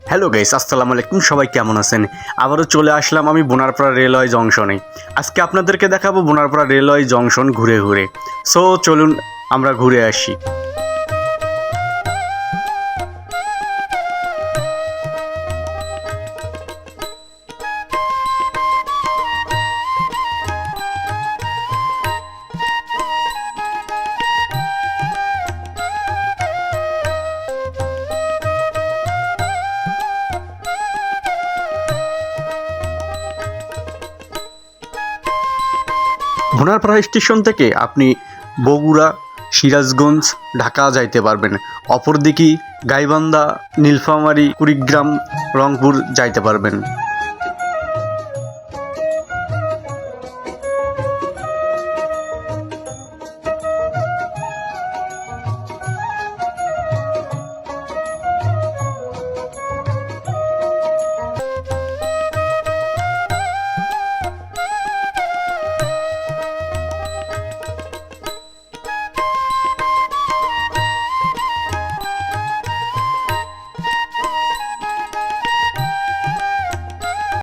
Hello guys, আসসালামু আলাইকুম। সবাই কেমন আছেন? আবারও চলে আসলাম আমি বোনারপাড়া রেলওয়ে জংশনে। আজকে আপনাদেরকে দেখাবো বোনারপাড়া রেলওয়ে জংশন ঘুরে ঘুরে। সো চলুন আমরা ঘুরে আসি। বোনারপাড়া স্টেশন থেকে আপনি বগুড়া, সিরাজগঞ্জ, ঢাকা যাইতে পারবেন। অপরদিকে গাইবান্ধা, নীলফামারী, কুড়িগ্রাম, রংপুর যাইতে পারবেন।